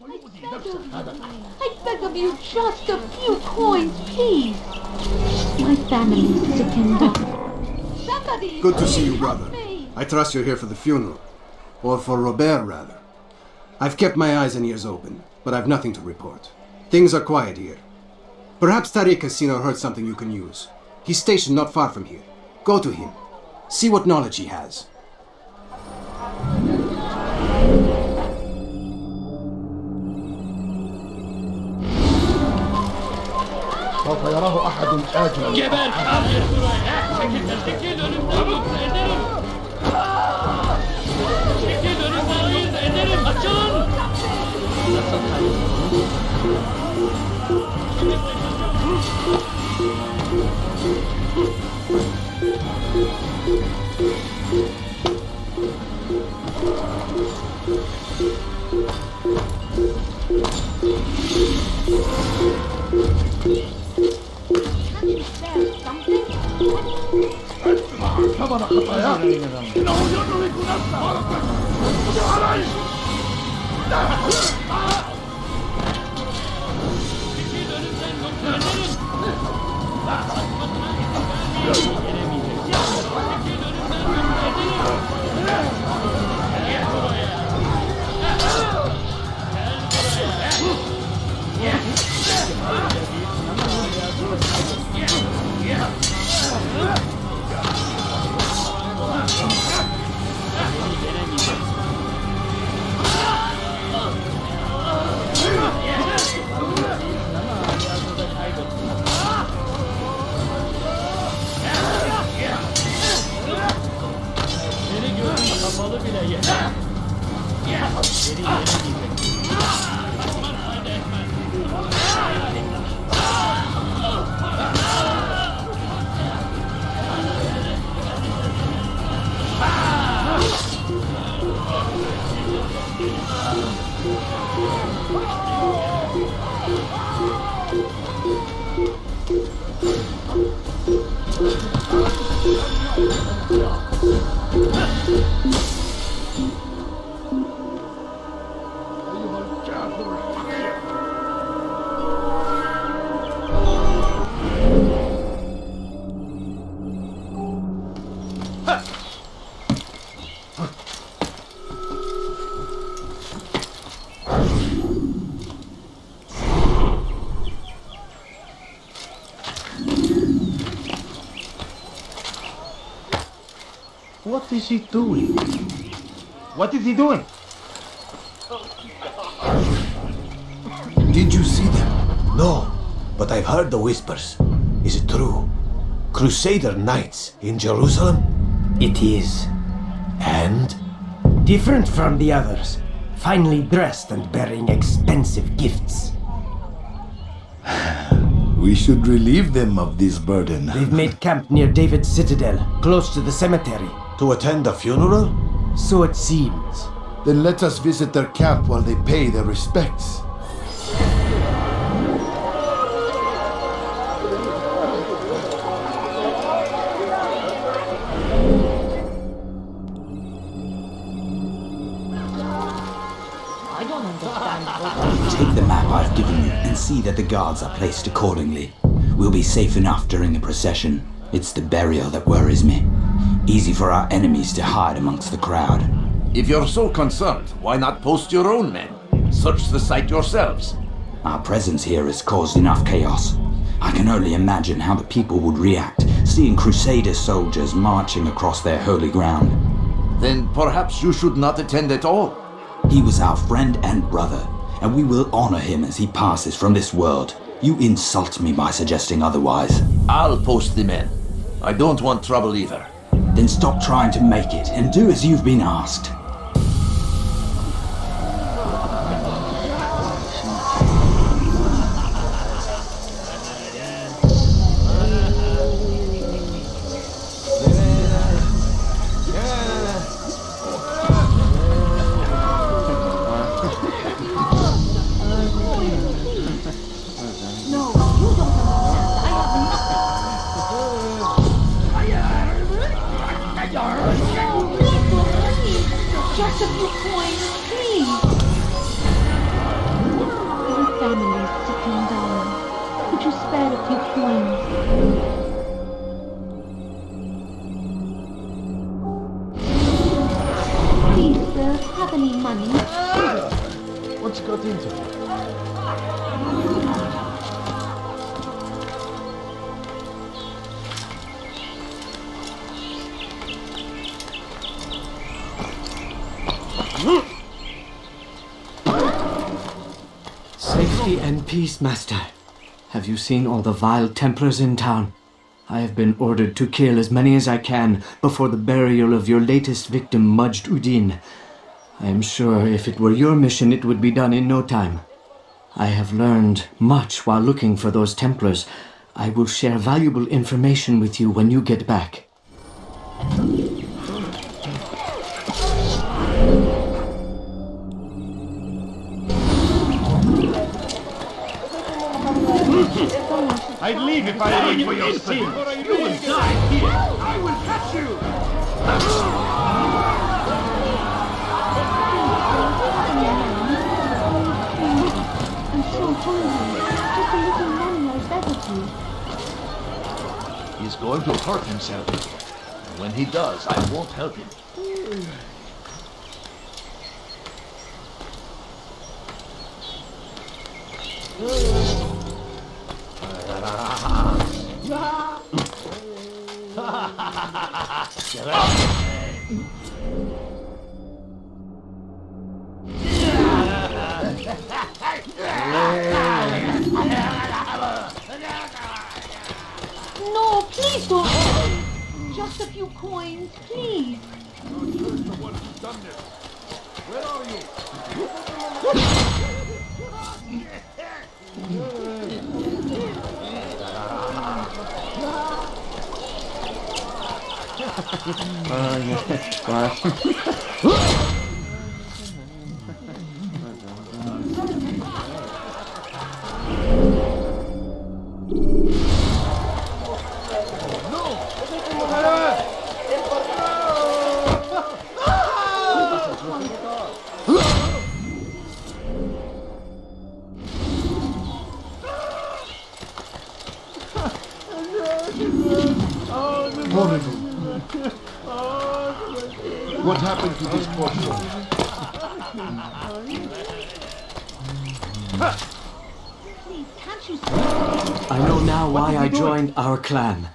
I beg of you, just a few coins, please. My family depends on somebody. Good to see you, brother. Me. I trust you're here for the funeral. Or for Robert, rather. I've kept my eyes and ears open, but I've nothing to report. Things are quiet here. Perhaps Tariq has seen or heard something you can use. He's stationed not far from here. Go to him. See what knowledge he has. سوف يراه أحد آجل. جبل çekil önümden ederim açılın. ثمن خطاياه إنه يدرك نفسه عليه. What is he doing? What is he doing? Did you see them? No, but I've heard the whispers. Is it true? Crusader knights in Jerusalem? It is. And? Different from the others. Finely dressed and bearing expensive gifts. We should relieve them of this burden. They've made camp near David's citadel, close to the cemetery. To attend a funeral? So it seems. Then let us visit their camp while they pay their respects. Take the map I've given you and see that the guards are placed accordingly. We'll be safe enough during the procession. It's the burial that worries me. Easy for our enemies to hide amongst the crowd. If you're so concerned, why not post your own men? Search the site yourselves. Our presence here has caused enough chaos. I can only imagine how the people would react, seeing Crusader soldiers marching across their holy ground. Then perhaps you should not attend at all. He was our friend and brother, and we will honor him as he passes from this world. You insult me by suggesting otherwise. I'll post the men. I don't want trouble either. Then stop trying to make it and do as you've been asked. Just a few coins, please. family's sick and dying. Could you spare a few coins? Please, sir, have any money? What's got into it? Safety and peace, Master. Have you seen all the vile Templars in town? I have been ordered to kill as many as I can before the burial of your latest victim, Majd Udin. I am sure if it were your mission, it would be done in no time. I have learned much while looking for those Templars. I will share valuable information with you when you get back. I'd leave if I were for your sin. You will die here. I will catch you. I'm so hungry. Just a little money, I beg of you. He's going to hurt himself. And when he does, I won't help him. No, please don't. Just a few coins, please. Where are you? What happened to this poor soul? Please, can't you I know now why I joined our clan.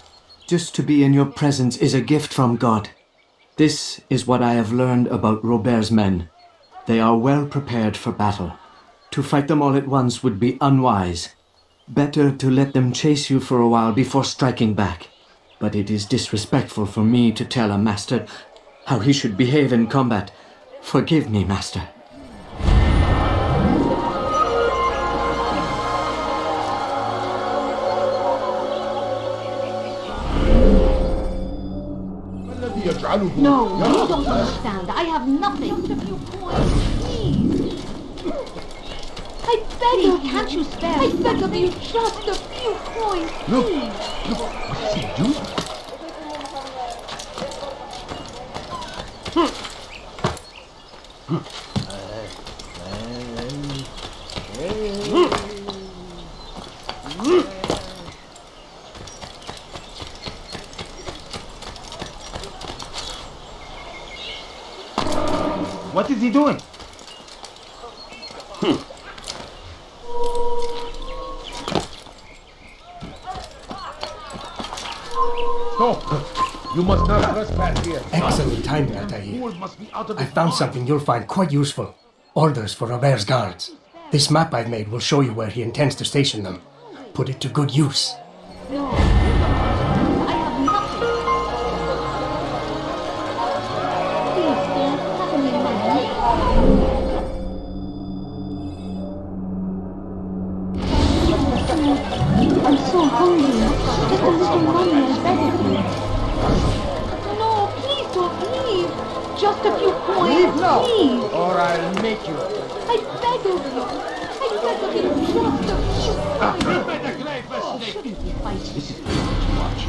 Just to be in your presence is a gift from God. This is what I have learned about Robert's men. They are well prepared for battle. To fight them all at once would be unwise. Better to let them chase you for a while before striking back. But it is disrespectful for me to tell a master how he should behave in combat. Forgive me, Master. No, you don't understand. I have nothing. Just a few coins, please. I beg of you, can't you spare? I beg of you, just a few coins, please. What is he doing? What is he doing? Stop! You must not trespass here. Excellent timing, Altair. Fools must be out of I the found something you'll find quite useful. Orders for Robert's guards. This map I've made will show you where he intends to station them. Put it to good use. No, I have nothing. Please, sir, have any money? I'm so hungry. Just a little money, I beg of you. No, please don't leave. Just a few coins, Leave now, please. or I'll make you. I beg of you. I beg of you, just a few coins. Oh, shouldn't we fight? This is too much.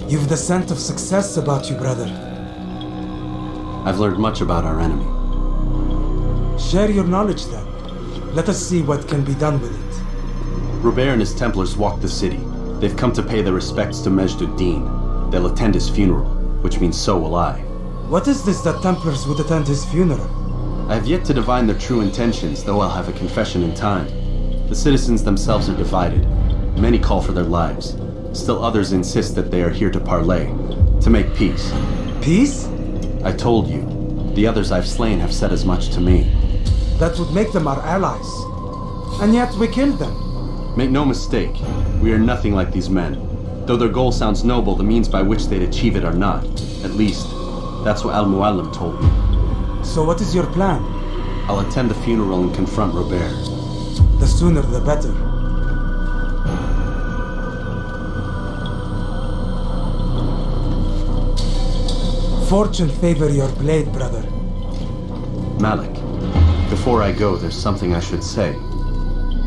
You've the scent of success about you, brother. I've learned much about our enemy. Share your knowledge then. Let us see what can be done with it. Robert and his Templars walked the city. They've come to pay their respects to Majd-ud-Din. They'll attend his funeral, which means so will I. What is this that Templars would attend his funeral? I have yet to divine their true intentions, though I'll have a confession in time. The citizens themselves are divided. Many call for their lives. Still others insist that they are here to parley, to make peace. Peace? I told you. The others I've slain have said as much to me. That would make them our allies. And yet we killed them. Make no mistake, we are nothing like these men. Though their goal sounds noble, the means by which they'd achieve it are not. At least, that's what Al-Mu'allim told me. So what is your plan? I'll attend the funeral and confront Robert. The sooner the better. Fortune favor your blade, brother. Malik, before I go, there's something I should say.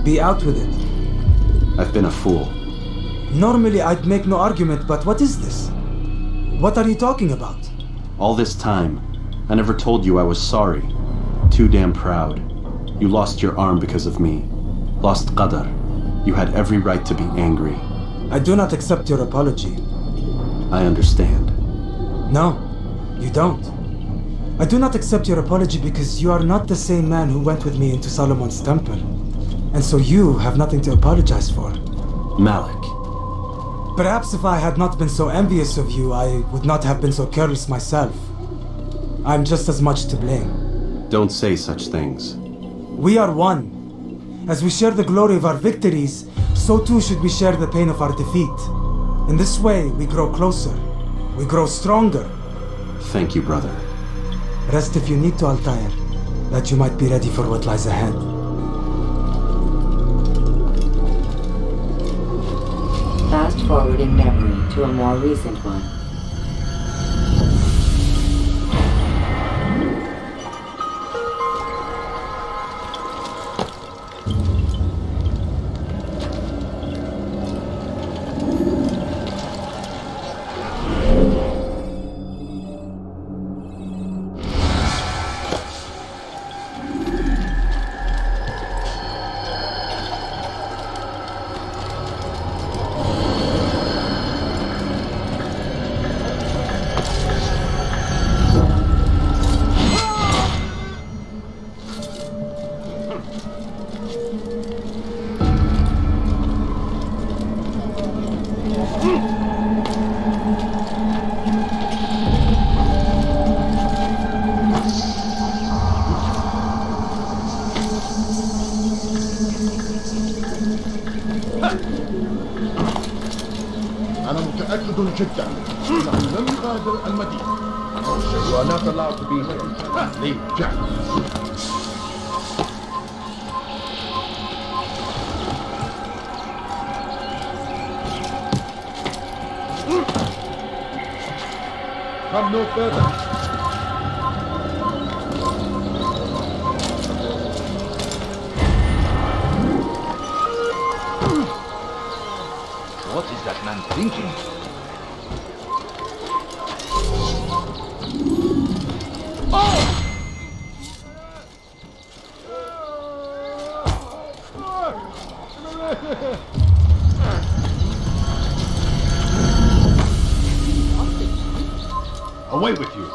Be out with it. I've been a fool. Normally I'd make no argument, but what is this? What are you talking about? All this time, I never told you I was sorry. Too damn proud. You lost your arm because of me. Lost Qadar. You had every right to be angry. I do not accept your apology. I understand. No, you don't. I do not accept your apology because you are not the same man who went with me into Solomon's temple. And so you have nothing to apologize for. Malik. Perhaps if I had not been so envious of you, I would not have been so careless myself. I'm just as much to blame. Don't say such things. We are one. As we share the glory of our victories, so too should we share the pain of our defeat. In this way, we grow closer. We grow stronger. Thank you, brother. Rest if you need to, Altair, that you might be ready for what lies ahead. Fast forwarding memory to a more recent one. أنا متأكد جدا أنه لم يغادر المدينة. You are not allowed to be here. Leave, Jack. Come no further. What is that man thinking? Away with you.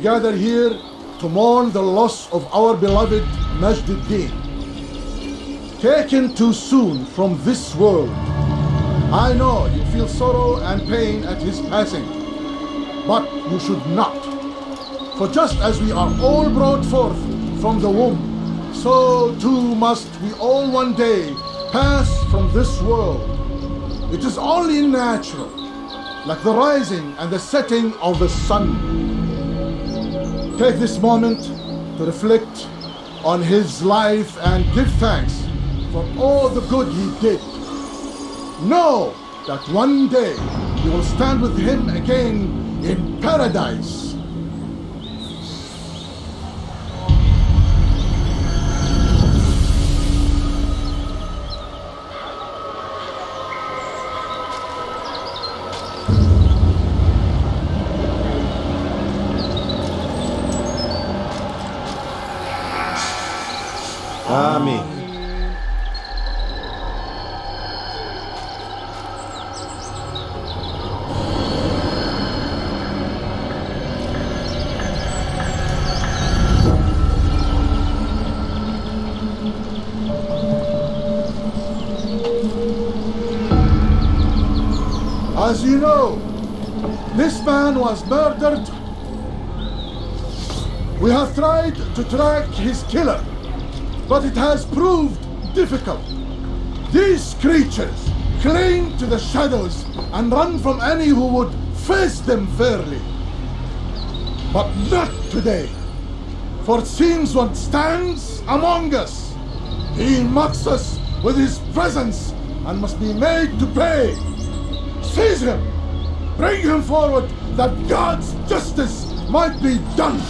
gather here to mourn the loss of our beloved Majd-ud-Din. Taken too soon from this world. I know you feel sorrow and pain at his passing, but you should not. For just as we are all brought forth from the womb, so too must we all one day pass from this world. It is only natural, like the rising and the setting of the sun. Take this moment to reflect on his life and give thanks for all the good he did. Know that one day you will stand with him again in paradise. Amen. As you know, this man was murdered. We have tried to track his killer, but it has proved difficult. These creatures cling to the shadows and run from any who would face them fairly. But not today, for it seems one stands among us. He mocks us with his presence and must be made to pay. Seize him! Bring him forward that God's justice might be done!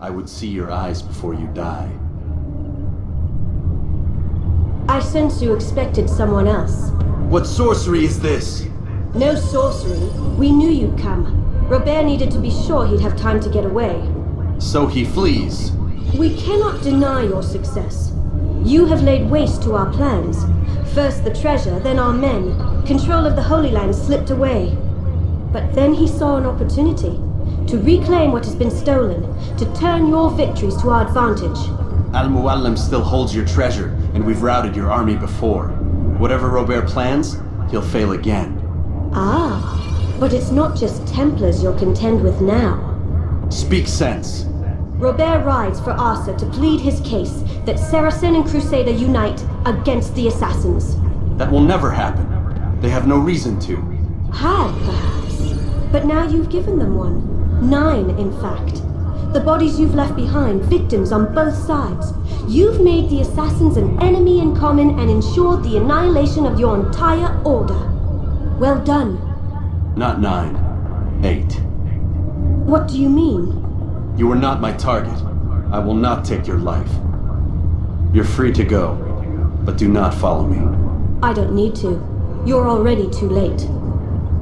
I would see your eyes before you die. I sense you expected someone else. What sorcery is this? No sorcery. We knew you'd come. Robert needed to be sure he'd have time to get away. So he flees. We cannot deny your success. You have laid waste to our plans. First the treasure, then our men. Control of the Holy Land slipped away. But then he saw an opportunity to reclaim what has been stolen, to turn your victories to our advantage. Al-Muallim still holds your treasure, and we've routed your army before. Whatever Robert plans, he'll fail again. Ah, but it's not just Templars you'll contend with now. Speak sense. Robert rides for Arsa to plead his case that Saracen and Crusader unite against the Assassins. That will never happen. They have no reason to. Had, perhaps. But now you've given them one. 9, in fact. The bodies you've left behind, victims on both sides. You've made the Assassins an enemy in common and ensured the annihilation of your entire order. Well done. Not 9. 8. What do you mean? You are not my target. I will not take your life. You're free to go, but do not follow me. I don't need to. You're already too late.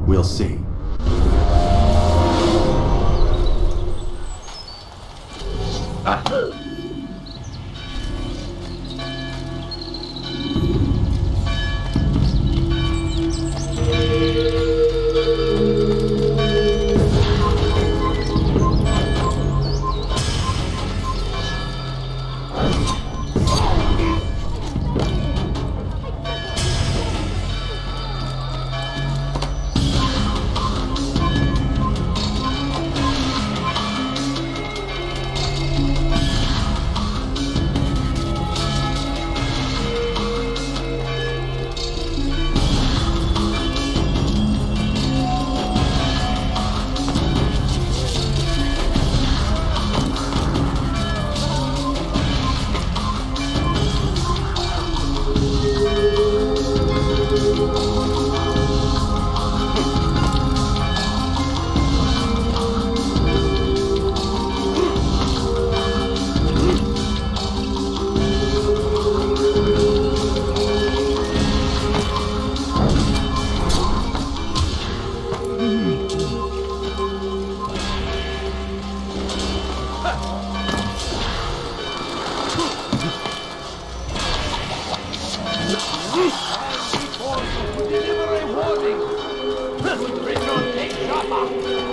We'll see.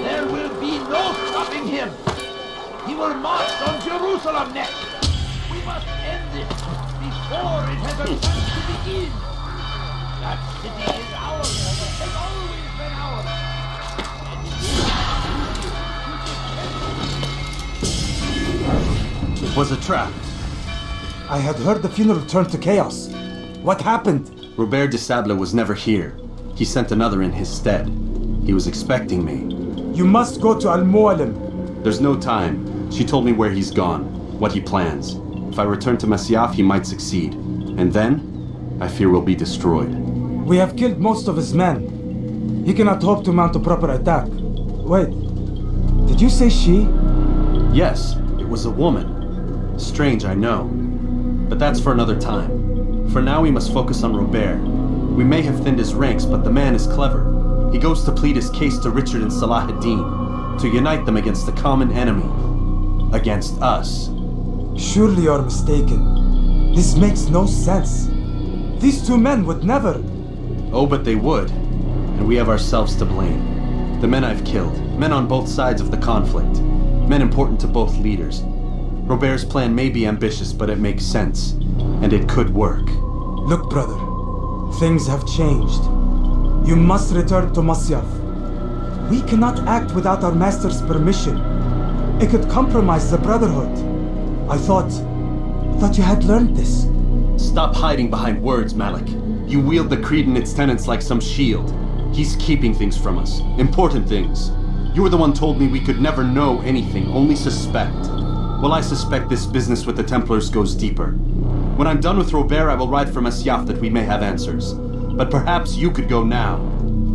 There will be no stopping him. He will march on Jerusalem next. We must end this before it has a chance to begin. That city is ours. Has always been ours. It was a trap. I had heard the funeral turned to chaos. What happened? Robert de Sable was never here. He sent another in his stead. He was expecting me. You must go to Al-Muallim. There's no time. She told me where he's gone, what he plans. If I return to Masyaf, he might succeed. And then, I fear we'll be destroyed. We have killed most of his men. He cannot hope to mount a proper attack. Wait, did you say she? Yes, it was a woman. Strange, I know. But that's for another time. For now, we must focus on Robert. We may have thinned his ranks, but the man is clever. He goes to plead his case to Richard and Salah ad-Din, to unite them against the common enemy. Against us. Surely you're mistaken. This makes no sense. These two men would never... Oh, but they would. And we have ourselves to blame. The men I've killed, men on both sides of the conflict, men important to both leaders. Robert's plan may be ambitious, but it makes sense. And it could work. Look, brother. Things have changed. You must return to Masyaf. We cannot act without our master's permission. It could compromise the Brotherhood. I thought you had learned this. Stop hiding behind words, Malik. You wield the creed and its tenets like some shield. He's keeping things from us. Important things. You were the one told me we could never know anything, only suspect. Well, I suspect this business with the Templars goes deeper. When I'm done with Robert, I will ride for Masyaf that we may have answers. but perhaps you could go now.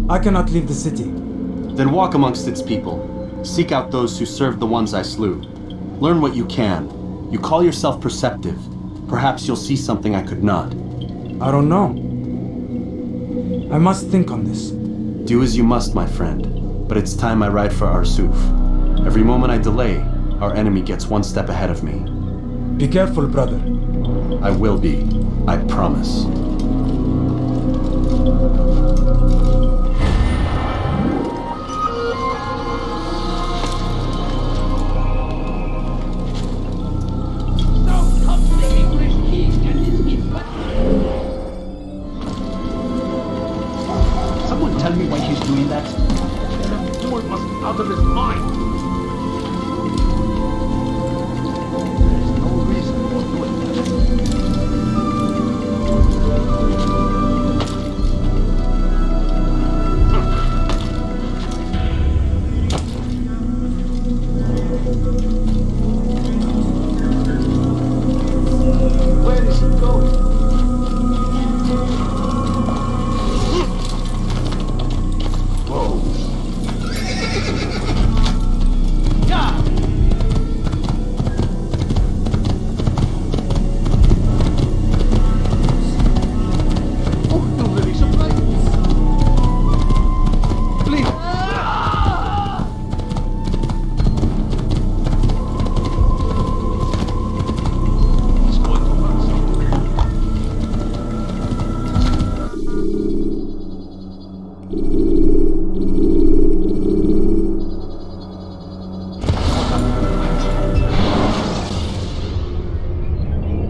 I cannot leave the city. Then walk amongst its people. Seek out those who served the ones I slew. Learn what you can. You call yourself perceptive. Perhaps you'll see something I could not. I don't know. I must think on this. Do as you must, my friend. But it's time I ride for Arsuf. Every moment I delay, our enemy gets one step ahead of me. Be careful, brother. I will be. I promise. Someone tell me why he's doing that? The fool must be out of his mind. There's no reason for doing that. Where is he going?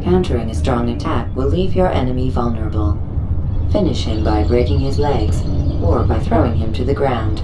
Countering a strong attack will leave your enemy vulnerable. Finish him by breaking his legs, or by throwing him to the ground.